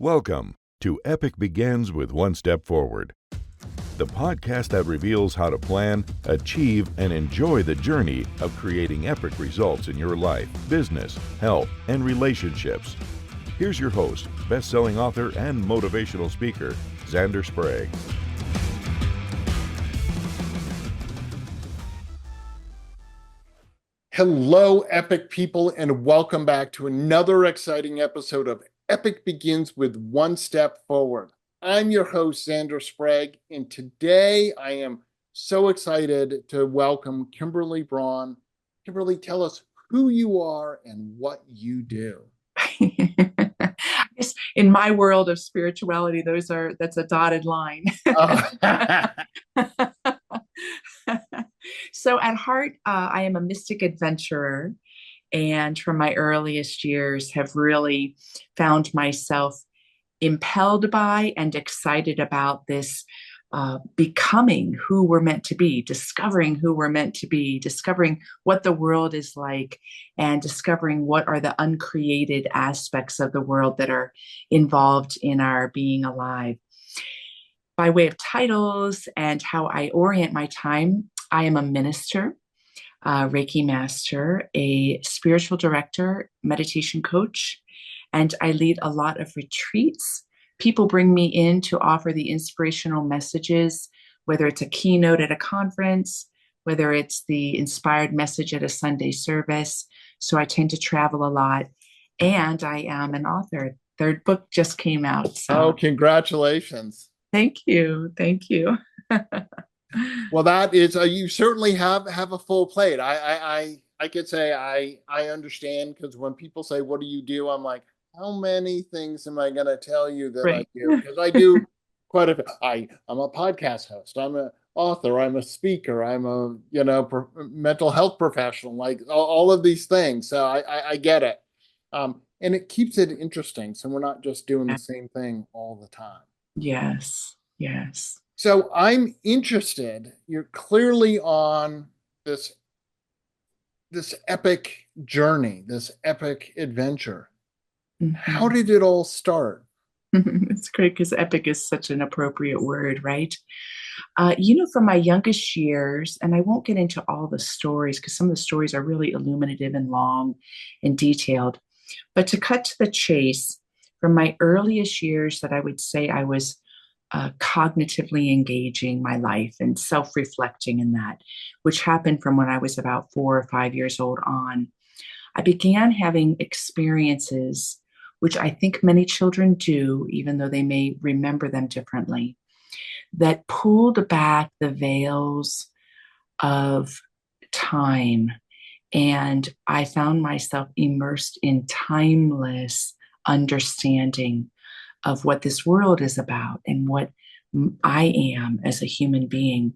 Welcome to Epic Begins with One Step Forward, the podcast that reveals how to plan, achieve, and enjoy the journey of creating epic results in your life, business, health, and relationships. Here's your host, best-selling author and motivational speaker, Zander Sprague. Hello, Epic people, and welcome back to another exciting episode of Epic Begins with One Step Forward. I'm your host, Zander Sprague, and today I am so excited to welcome Kimberly Braun. Kimberly, tell us who you are and what you do. I guess in my world of spirituality, that's a dotted line. So at heart, I am a mystic adventurer, and from my earliest years have really found myself impelled by and excited about this becoming who we're meant to be, discovering who we're meant to be, discovering what the world is like, and discovering what are the uncreated aspects of the world that are involved in our being alive. By way of titles and how I orient my time, I am a minister, Reiki master, a spiritual director, meditation coach, and I lead a lot of retreats. People bring me in to offer the inspirational messages, whether it's a keynote at a conference, whether it's the inspired message at a Sunday service. So I tend to travel a lot, and I am an author. Third book just came out. So. Oh, congratulations. Thank you. Thank you. Well, that is, you certainly have a full plate. I could say I understand, because when people say, what do you do? I'm like, how many things am I going to tell you that I do? Because I do quite a bit. I'm a podcast host. I'm an author. I'm a speaker. I'm a, mental health professional, like all of these things. So I get it. And it keeps it interesting. So we're not just doing the same thing all the time. Yes. Yes. So I'm interested. You're clearly on this epic journey, this epic adventure. Mm-hmm. How did it all start? It's great because epic is such an appropriate word, right? From my youngest years, and I won't get into all the stories because some of the stories are really illuminative and long and detailed, but to cut to the chase, from my earliest years that I would say I was cognitively engaging my life and self-reflecting in that, which happened from when I was about 4 or 5 years old on, I began having experiences, which I think many children do, even though they may remember them differently, that pulled back the veils of time. And I found myself immersed in timeless understanding of what this world is about and what I am as a human being.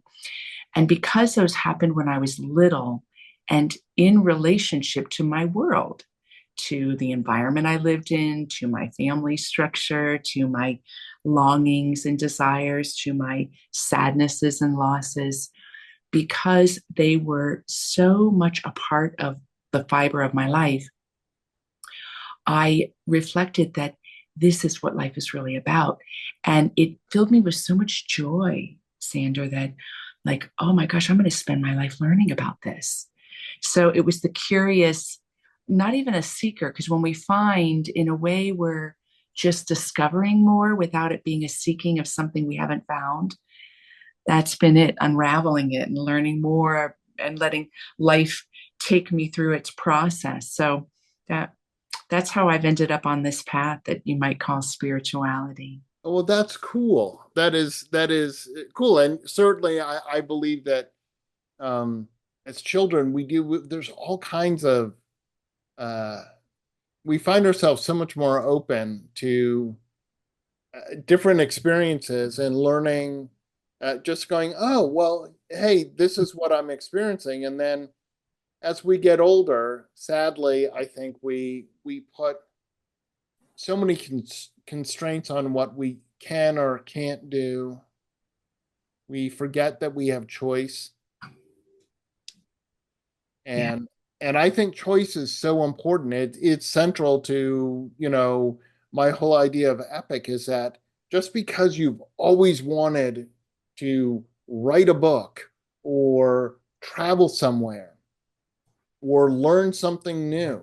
And because those happened when I was little and in relationship to my world, to the environment I lived in, to my family structure, to my longings and desires, to my sadnesses and losses, because they were so much a part of the fiber of my life, I reflected that this is what life is really about. And it filled me with so much joy, Zander, that like, oh my gosh, I'm going to spend my life learning about this. So it was the curious, not even a seeker, because when we find, in a way, we're just discovering more without it being a seeking of something we haven't found. That's been it, unraveling it and learning more and letting life take me through its process. So that's how I've ended up on this path that you might call spirituality. Well, that's cool. That is cool. And certainly I believe that as children, there's all kinds of, we find ourselves so much more open to different experiences and learning, just going, oh, well, hey, this is what I'm experiencing. And then as we get older, sadly, I think we put so many constraints on what we can or can't do. We forget that we have choice. And I think choice is so important. It's central to, my whole idea of epic is that just because you've always wanted to write a book or travel somewhere or learn something new,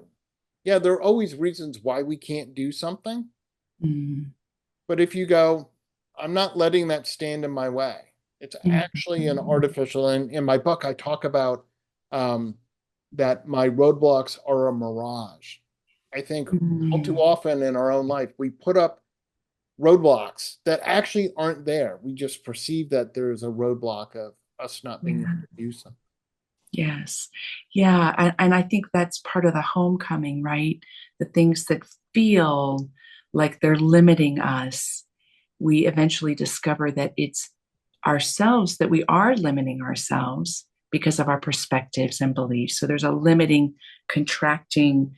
yeah, there are always reasons why we can't do something. Mm. But if you go, I'm not letting that stand in my way, it's actually an Mhm. artificial. And in my book, I talk about that my roadblocks are a mirage. I think all too Mm. often in our own life, we put up roadblocks that actually aren't there. We just perceive that there is a roadblock of us not being able Yeah. to do something. Yes. Yeah. And I think that's part of the homecoming, right? The things that feel like they're limiting us, we eventually discover that it's ourselves, that we are limiting ourselves because of our perspectives and beliefs. So there's a limiting, contracting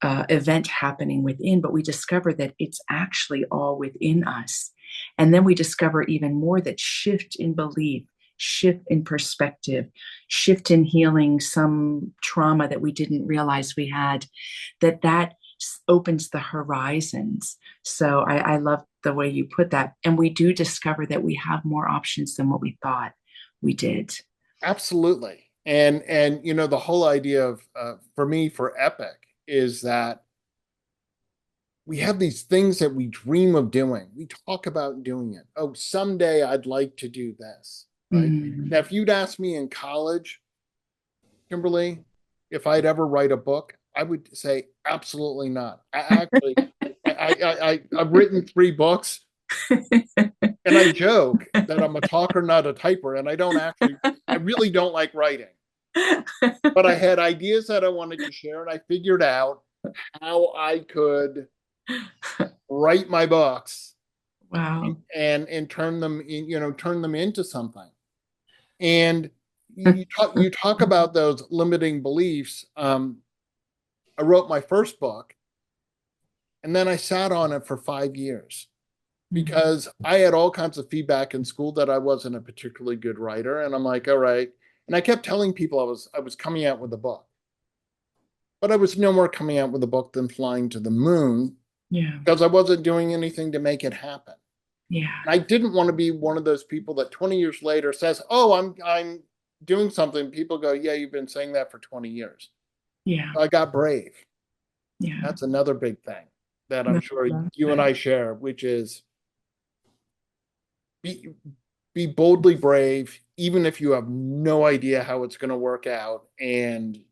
event happening within, but we discover that it's actually all within us. And then we discover even more that shift in belief, shift in perspective, shift in healing some trauma that we didn't realize we had, that opens the horizons. So I love the way you put that. And we do discover that we have more options than what we thought we did. Absolutely. And you know, the whole idea of for me, for epic, is that we have these things that we dream of doing. We talk about doing it. Oh, someday I'd like to do this. Right. Mm. Now, if you'd asked me in college, Kimberly, if I'd ever write a book, I would say absolutely not. I've written 3 books, and I joke that I'm a talker, not a typer, and I really don't like writing. But I had ideas that I wanted to share, and I figured out how I could write my books Wow. and turn them in, turn them into something. And you talk about those limiting beliefs. I wrote my first book, and then I sat on it for 5 years because I had all kinds of feedback in school that I wasn't a particularly good writer. And I'm like, all right. And I kept telling people I was coming out with a book, but I was no more coming out with a book than flying to the moon Yeah. because I wasn't doing anything to make it happen. Yeah. And I didn't want to be one of those people that 20 years later says, "Oh, I'm doing something." People go, "Yeah, you've been saying that for 20 years." Yeah. I got brave. Yeah. That's another big thing that I'm No, sure I love you and that. I share, which is be be boldly brave, even if you have no idea how it's going to work out, and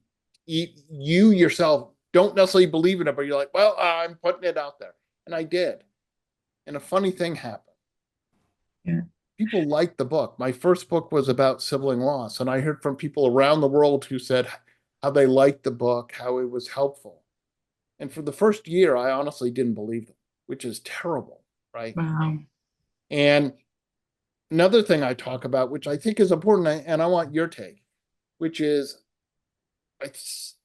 you yourself don't necessarily believe in it, but you're like, "Well, I'm putting it out there," and I did. And a funny thing happened. Yeah. People liked the book. My first book was about sibling loss, and I heard from people around the world who said how they liked the book, how it was helpful. And for the first year, I honestly didn't believe them, which is terrible, right? Wow. And another thing I talk about, which I think is important, and I want your take, which is I,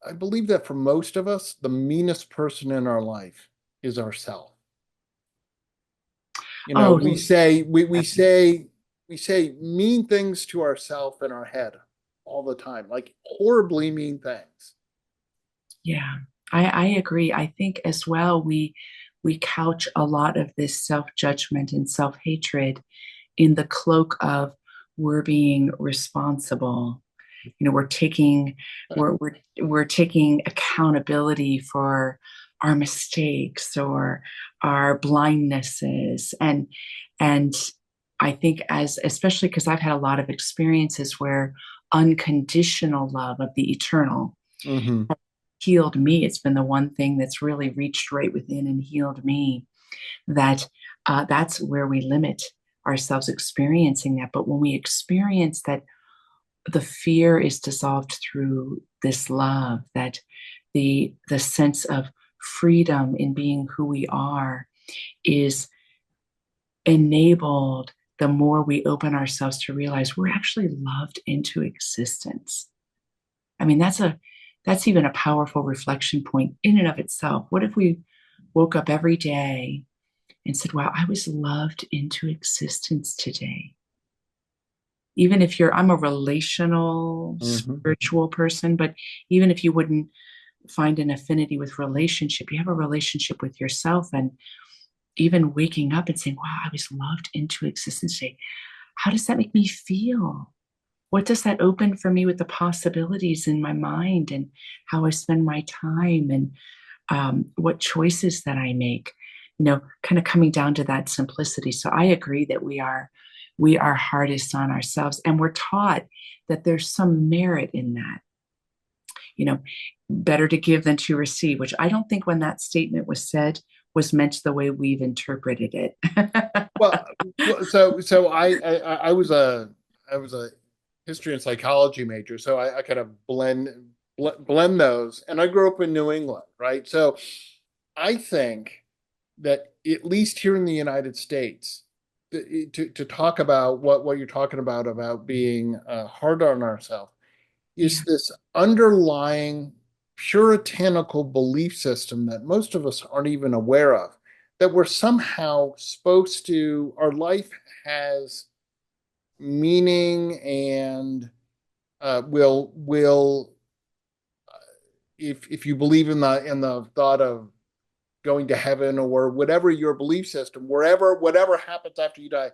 I believe that for most of us, the meanest person in our life is ourself. You know, Oh, we say mean things to ourselves in our head all the time, like horribly mean things. yeah. I agree. I think as well we couch a lot of this self-judgment and self-hatred in the cloak of we're being responsible. You know, we're taking accountability for our mistakes or our blindnesses. And I think as especially because I've had a lot of experiences where unconditional love of the eternal Mm-hmm. healed me. It's been the one thing that's really reached right within and healed me. That's where we limit ourselves experiencing that. But when we experience that, the fear is dissolved through this love. That the sense of freedom in being who we are is enabled the more we open ourselves to realize we're actually loved into existence. I mean, that's even a powerful reflection point in and of itself. What if we woke up every day and said, wow, I was loved into existence today? Even if I'm a relational, Mm-hmm. spiritual person, but even if you wouldn't find an affinity with relationship. You have a relationship with yourself, and even waking up and saying, wow, I was loved into existence today. How does that make me feel? What does that open for me with the possibilities in my mind and how I spend my time, and what choices that I make, kind of coming down to that simplicity. So I agree that we are hardest on ourselves, and we're taught that there's some merit in that. Better to give than to receive, which I don't think when that statement was said was meant the way we've interpreted it. Well, so I was a history and psychology major, so I kind of blend those, and I grew up in New England, right? So I think that at least here in the United States, to talk about what you're talking about being hard on ourselves, is Yeah. this underlying puritanical belief system that most of us aren't even aware of, that we're somehow supposed to, our life has meaning and will if you believe in the thought of going to heaven or whatever your belief system, whatever happens after you die,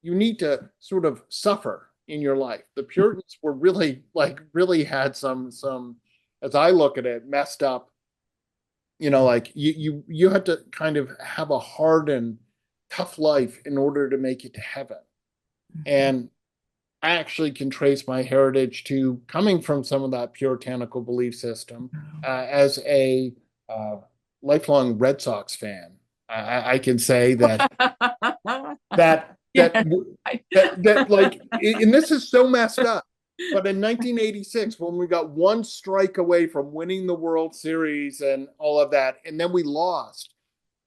you need to sort of suffer in your life. The Puritans were really had some, as I look at it, messed up. Like you had to kind of have a hard and tough life in order to make it to heaven. And I actually can trace my heritage to coming from some of that puritanical belief system. As a uh, lifelong Red Sox fan, I can say that that that Yeah. that like, and this is so messed up. But in 1986, when we got one strike away from winning the World Series and all of that, and then we lost,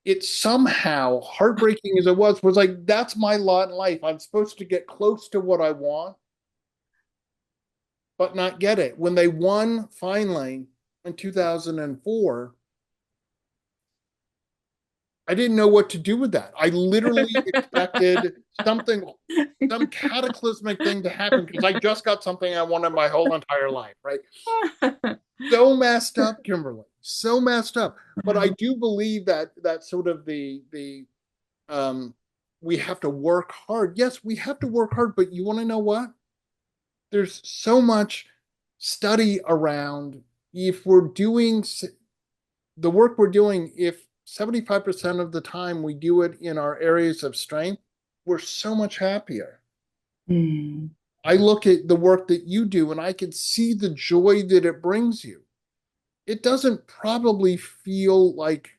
it somehow, heartbreaking as it was like, that's my lot in life. I'm supposed to get close to what I want, but not get it. When they won finally in 2004, I didn't know what to do with that. I literally expected some cataclysmic thing to happen because I just got something I wanted my whole entire life, right? So messed up, Kimberly. So messed up. But I do believe that sort of the we have to work hard. Yes, we have to work hard, but you want to know what? There's so much study around, if we're doing the work we're doing, if 75% of the time we do it in our areas of strength, we're so much happier. Mm. I look at the work that you do and I can see the joy that it brings you. It doesn't probably feel like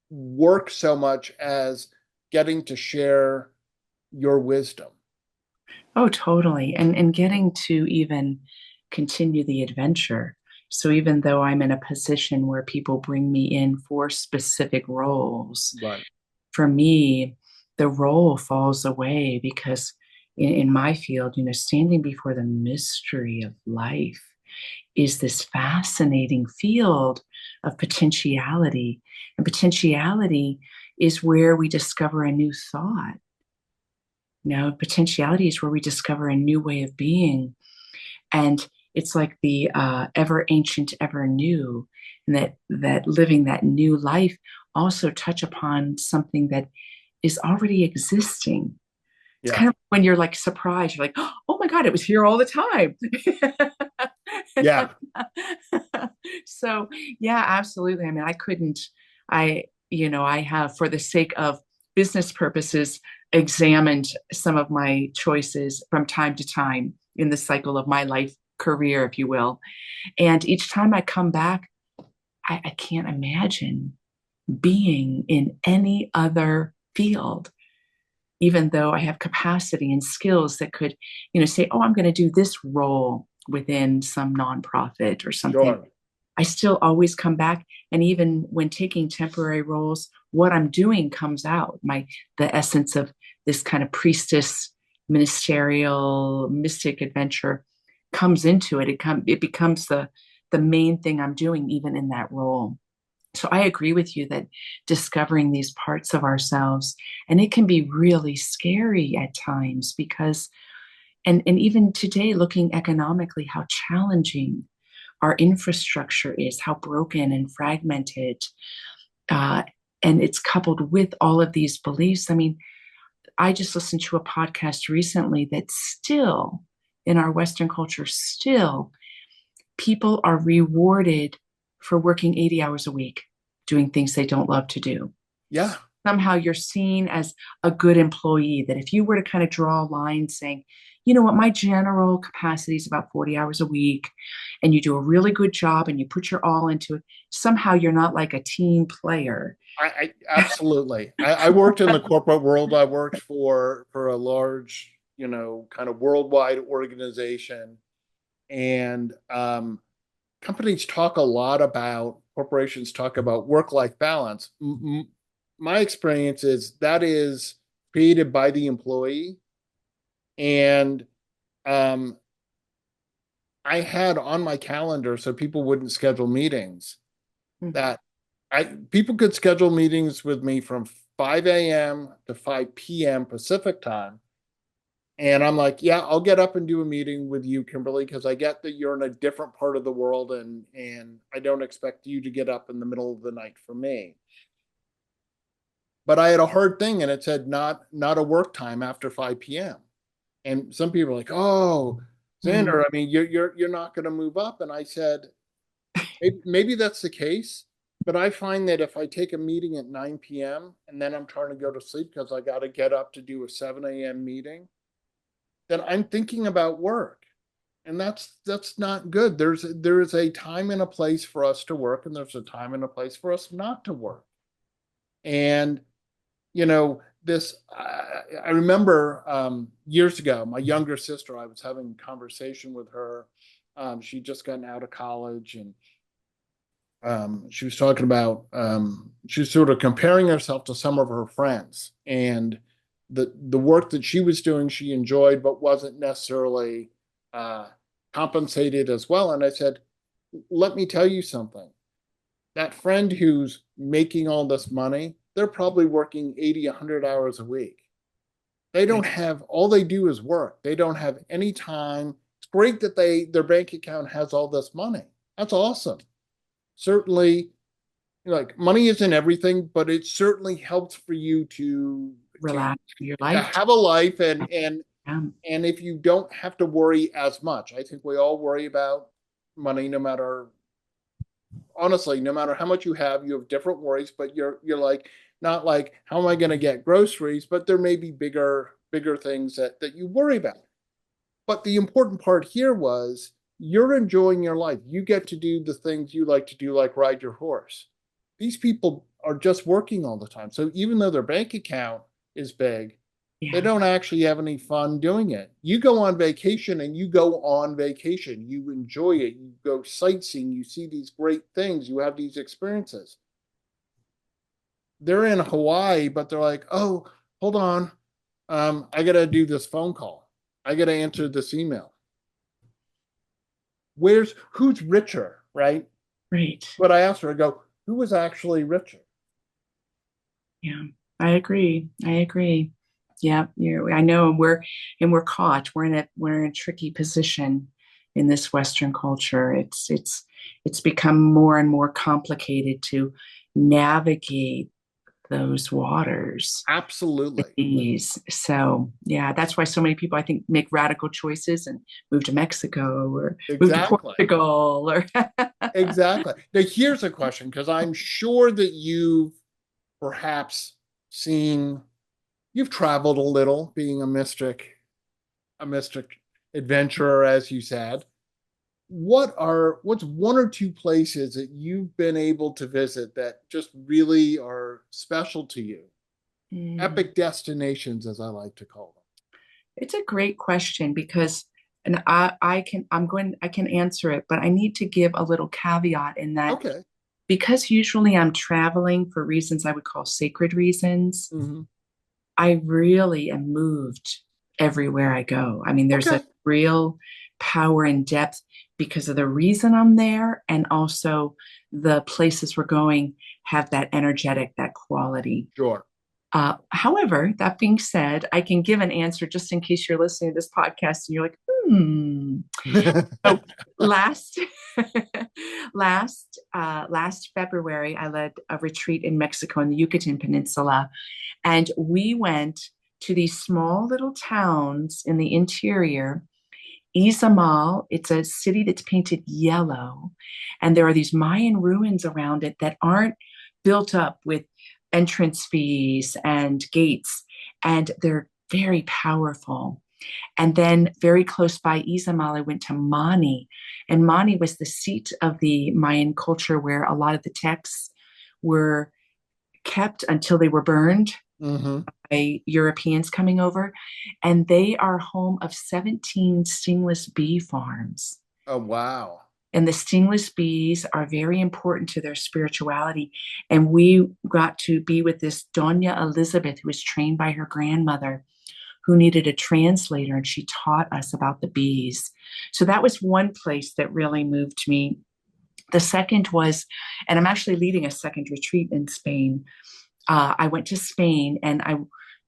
work so much as getting to share your wisdom. Oh, totally. And getting to even continue the adventure. So even though I'm in a position where people bring me in for specific roles, Right. for me, the role falls away because in my field, standing before the mystery of life is this fascinating field of potentiality. And potentiality is where we discover a new thought. Potentiality is where we discover a new way of being. And it's like the ever ancient, ever new, and that living that new life also touch upon something that is already existing. It's Yeah. kind of when you're like surprised, you're like, oh my God, it was here all the time. Yeah. So yeah, absolutely. I mean, I have, for the sake of business purposes, examined some of my choices from time to time in the cycle of my life career, if you will. And each time I come back, I can't imagine being in any other field, even though I have capacity and skills that could, say, oh, I'm going to do this role within some nonprofit or something. Sure. I still always come back. And even when taking temporary roles, what I'm doing comes out. The essence of this kind of priestess, ministerial, mystic adventure comes into it. It becomes the main thing I'm doing, even in that role. So I agree with you that discovering these parts of ourselves, and it can be really scary at times because, and even today, looking economically, how challenging our infrastructure is, how broken and fragmented. Uh, and it's coupled with all of these beliefs. I mean, I just listened to a podcast recently that still, in our Western culture, still people are rewarded for working 80 hours a week, doing things they don't love to do. Yeah. Somehow you're seen as a good employee, that if you were to kind of draw a line saying, you know what, my general capacity is about 40 hours a week, and you do a really good job and you put your all into it, somehow you're not like a team player. I absolutely. I worked in the corporate world. I worked for a large, kind of worldwide organization, and companies talk a lot about corporations talk about work-life balance. My experience is that is created by the employee, and um, I had on my calendar so people wouldn't schedule meetings that people could schedule meetings with me from 5 a.m. to 5 p.m. Pacific time. And I'm like, yeah, I'll get up and do a meeting with you, Kimberly, because I get that you're in a different part of the world, and I don't expect you to get up in the middle of the night for me. But I had a hard thing, and it said not a work time after 5 p.m. And some people are like, oh, Zander, I mean, you're not going to move up. And I said, maybe that's the case. But I find that if I take a meeting at 9 p.m. and then I'm trying to go to sleep because I got to get up to do a 7 a.m. meeting, then I'm thinking about work. And that's not good. There is a time and a place for us to work, and there's a time and a place for us not to work. And this I remember years ago, my younger sister, I was having a conversation with her. She'd just gotten out of college, and she was talking about she was sort of comparing herself to some of her friends, and the work that she was doing she enjoyed but wasn't necessarily compensated as well. And I said, let me tell you something. That friend who's making all this money, they're probably working 80, 100 hours a week. They don't have, all they do is work. They don't have any time. It's great that their bank account has all this money. That's awesome. Certainly, like, money isn't everything, but it certainly helps for you to Relax your to life. have a life, and if you don't have to worry as much. I think we all worry about money, honestly, no matter how much you have different worries, but you're like, not like, how am I going to get groceries? But there may be bigger things that you worry about. But the important part here was you're enjoying your life. You get to do the things you like to do, like ride your horse. These people are just working all the time. So even though their bank account is big, they don't actually have any fun doing it. You go on vacation and you go on vacation. You enjoy it. You go sightseeing. You see these great things. You have these experiences. They're in Hawaii, but they're like, oh, hold on. I got to do this phone call. I got to answer this email. Who's richer, right? Right. But I asked her, I go, who was actually richer? Yeah, I agree. Yeah, I know we're caught. We're in a tricky position in this Western culture. It's become more and more complicated to navigate those waters. Absolutely. So yeah, that's why so many people, I think, make radical choices and move to Mexico or move to Portugal or Exactly. Now here's a question, because I'm sure that you've perhaps you've traveled a little, being a mystic adventurer, as you said. What's one or two places that you've been able to visit that just really are special to you? Epic destinations, as I like to call them. It's a great question, because, and I can answer it, but I need to give a little caveat in that, okay, because usually I'm traveling for reasons I would call sacred reasons. Mm-hmm. I really am moved everywhere I go. I mean, there's a real power and depth because of the reason I'm there, and also the places we're going have that energetic, that quality. Sure. However, that being said, I can give an answer just in case you're listening to this podcast and you're like, Hmm. Oh, last last February, I led a retreat in Mexico in the Yucatan Peninsula, and we went to these small little towns in the interior. Izamal, it's a city that's painted yellow, and there are these Mayan ruins around it that aren't built up with entrance fees and gates, and they're very powerful. And then very close by Izamal, I went to Mani. And Mani was the seat of the Mayan culture where a lot of the texts were kept until they were burned Mm-hmm. by Europeans coming over. And they are home of 17 stingless bee farms. Oh, wow. And the stingless bees are very important to their spirituality. And we got to be with this Doña Elizabeth, who was trained by her grandmother, who needed a translator, and she taught us about the bees. So that was one place that really moved me. The second was, and I'm actually leading a second retreat in Spain. I went to Spain and I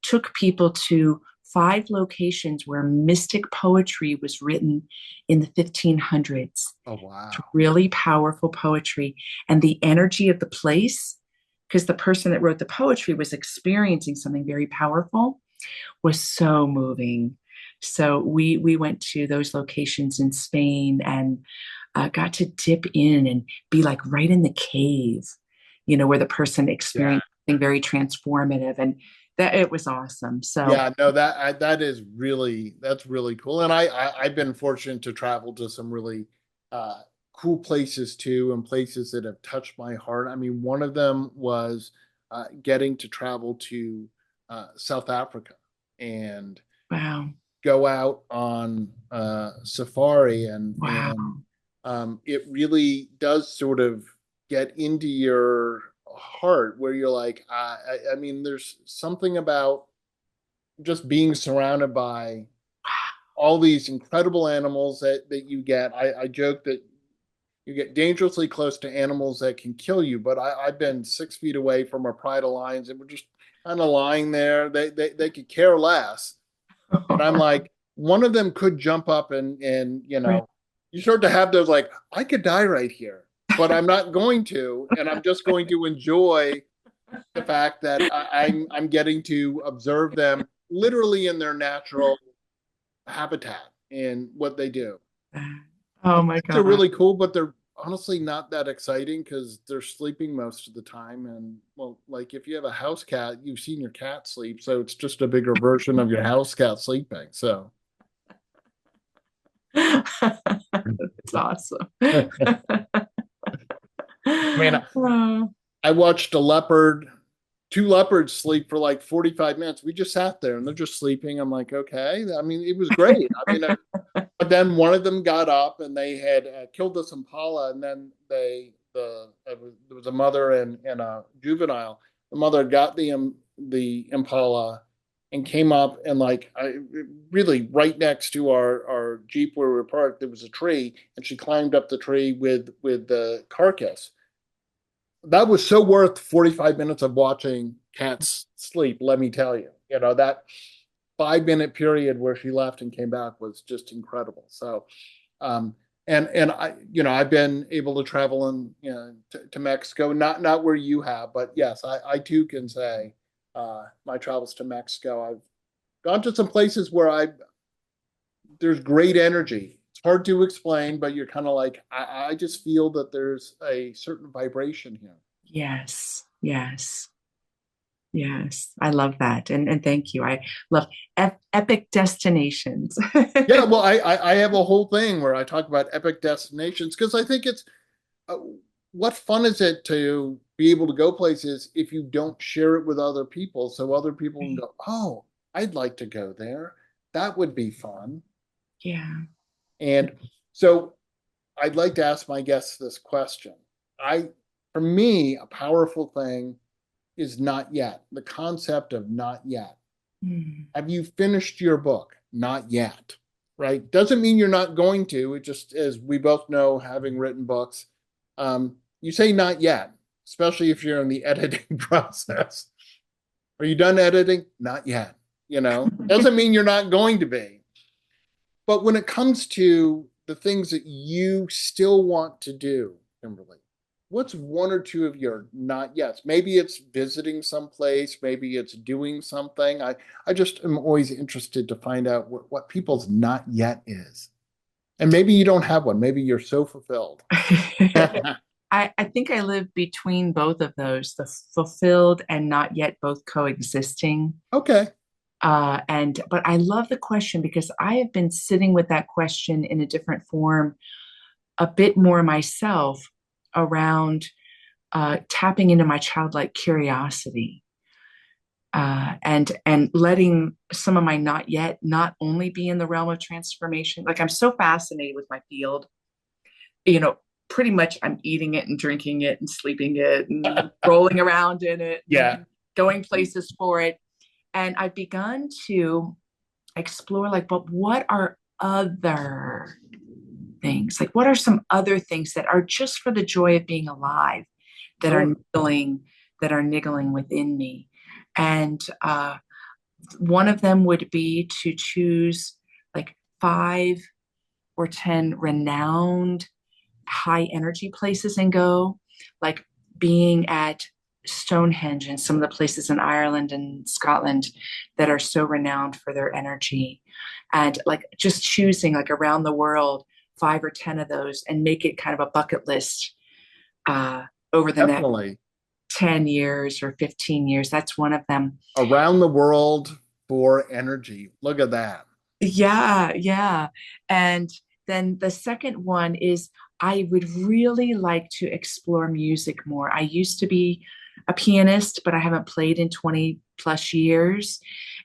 took people to 5 locations where mystic poetry was written in the 1500s. Oh, wow. It's really powerful poetry. And the energy of the place, because the person that wrote the poetry was experiencing something very powerful, was so moving. So we went to those locations in Spain and got to dip in and be like right in the cave, where the person experienced something very transformative, and that it was awesome. So Yeah, no, that's really cool. And I've been fortunate to travel to some really cool places too, and places that have touched my heart. I mean, one of them was getting to travel to South Africa and wow, go out on safari, wow, and it really does sort of get into your heart where you're like, I mean, there's something about just being surrounded by all these incredible animals that you get. I joke that you get dangerously close to animals that can kill you, but I've been 6 feet away from a pride of lions and we're just kind of lying there. They could care less. And I'm like, one of them could jump up and right. you start to have those like, I could die right here, but I'm not going to, and I'm just going to enjoy the fact that I'm getting to observe them literally in their natural habitat and what they do. Oh my They're God. really cool, but they're honestly not that exciting because they're sleeping most of the time. And well, like if you have a house cat, you've seen your cat sleep, so it's just a bigger version of your house cat sleeping. So It's awesome. I mean, Oh, I watched two leopards sleep for like 45 minutes. We just sat there and they're just sleeping. I'm like, okay. I mean, it was great. I mean, but then one of them got up and they had killed this impala, and then there was a mother and a juvenile. The mother got the impala and came up and like really right next to our Jeep where we were parked, there was a tree, and she climbed up the tree with the carcass. That was so worth 45 minutes of watching cats sleep, let me tell you. That 5 minute period where she left and came back was just incredible. So, and I've been able to travel to Mexico, not where you have, but yes, I too can say my travels to Mexico. I've gone to some places where there's great energy. It's hard to explain, but you're kind of like, I just feel that there's a certain vibration here. yes, yes, yes. I love that. And thank you. I love epic destinations. Yeah, well, I have a whole thing where I talk about epic destinations because I think it's uh, what fun is it to be able to go places if you don't share it with other people, so other people can go, oh, I'd like to go there. That would be fun. Yeah. And so I'd like to ask my guests this question. For me, a powerful thing is not yet, the concept of not yet. Mm. Have you finished your book? Not yet, right? Doesn't mean you're not going to. It just, as we both know, having written books, you say not yet, especially if you're in the editing process. Are you done editing? Not yet. Doesn't mean you're not going to be. But when it comes to the things that you still want to do, Kimberly, what's one or two of your not yet? Maybe it's visiting someplace, maybe it's doing something. I just am always interested to find out what people's not yet is. And maybe you don't have one. Maybe you're so fulfilled. I think I live between both of those, the fulfilled and not yet, both coexisting. Okay. But I love the question because I have been sitting with that question in a different form a bit more myself around tapping into my childlike curiosity, and letting some of my not yet not only be in the realm of transformation. Like, I'm so fascinated with my field, pretty much I'm eating it and drinking it and sleeping it and rolling around in it, Yeah, going places for it. And I've begun to explore, like, but what are other things? Like, what are some other things that are just for the joy of being alive, that sure. are niggling within me? And one of them would be to choose like 5 or 10 renowned high energy places and go, like being at Stonehenge and some of the places in Ireland and Scotland that are so renowned for their energy, and like just choosing, like, around the world 5 or 10 of those and make it kind of a bucket list over the Definitely. next 10 years or 15 years. That's one of them. Around the world for energy. Look at that. Yeah. And then the second one is I would really like to explore music more. I used to be a pianist, but I haven't played in 20 plus years.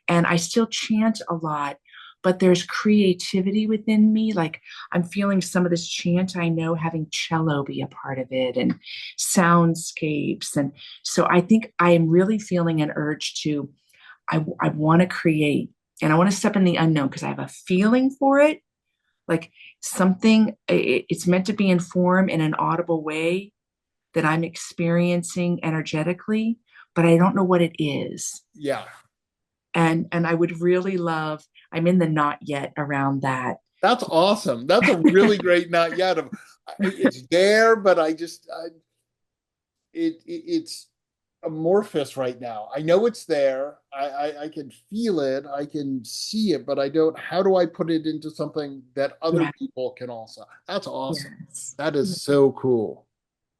And I still chant a lot, but there's creativity within me. Like, I'm feeling some of this chant I know, having cello be a part of it and soundscapes. And so I think I am really feeling an urge to, I want to create, and I want to step in the unknown because I have a feeling for it. Like something, it's meant to be in form in an audible way that I'm experiencing energetically, but I don't know what it is. Yeah. And I would really love, I'm in the not yet around that. That's awesome. That's a really great not yet. It's there, but it's amorphous right now. I know it's there. I can feel it. I can see it, but how do I put it into something that other people can also? That's awesome. Yes. That is so cool.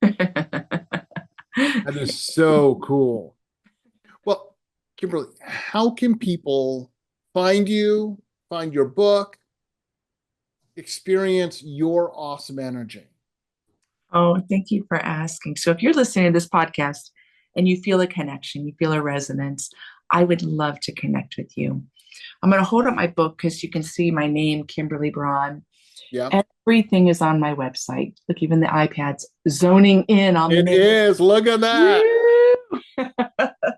That is so cool. Well, Kimberly, how can people find you, find your book, experience your awesome energy? Oh, thank you for asking. So if you're listening to this podcast and you feel a connection, you feel a resonance, I would love to connect with you. I'm going to hold up my book because you can see my name, Kimberly Braun. Yeah. Everything is on my website. Look, even the iPad's zoning in on it. It is. Look at that.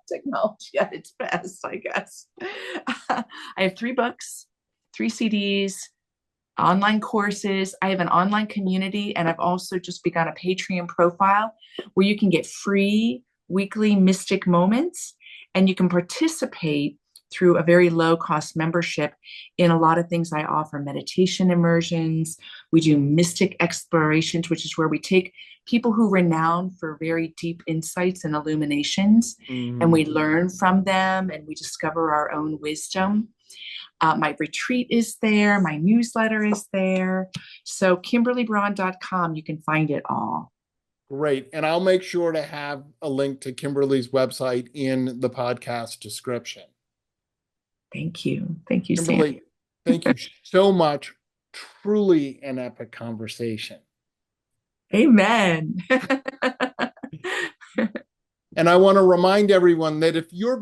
Technology at its best, I guess. I have 3 books, 3 CDs, online courses. I have an online community, and I've also just begun a Patreon profile where you can get free weekly mystic moments, and you can participate through a very low cost membership in a lot of things I offer. Meditation immersions. We do mystic explorations, which is where we take people who are renowned for very deep insights and illuminations, and we learn from them and we discover our own wisdom. My retreat is there. My newsletter is there. So KimberlyBraun.com, you can find it all. Great. And I'll make sure to have a link to Kimberly's website in the podcast description. Thank you. Thank you, Kimberly. Thank you so much. Truly an epic conversation. Amen. And I want to remind everyone that if you're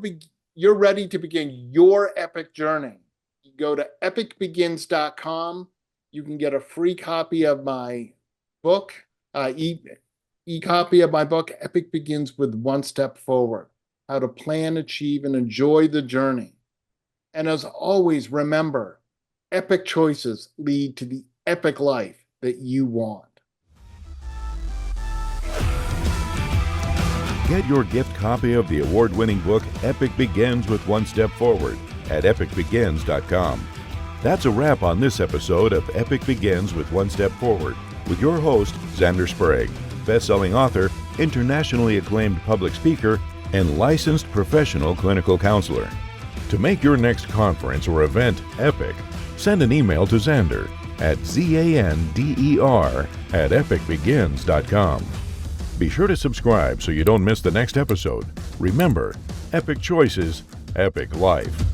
ready to begin your epic journey, you go to epicbegins.com. You can get a free copy of my book, e-copy of my book, Epic Begins with One Step Forward, how to plan, achieve, and enjoy the journey. And as always, remember, epic choices lead to the epic life that you want. Get your gift copy of the award-winning book, Epic Begins with One Step Forward, at epicbegins.com. That's a wrap on this episode of Epic Begins with One Step Forward with your host, Zander Sprague, best-selling author, internationally acclaimed public speaker, and licensed professional clinical counselor. To make your next conference or event epic, send an email to Zander at zander@epicbegins.com. Be sure to subscribe so you don't miss the next episode. Remember, epic choices, epic life.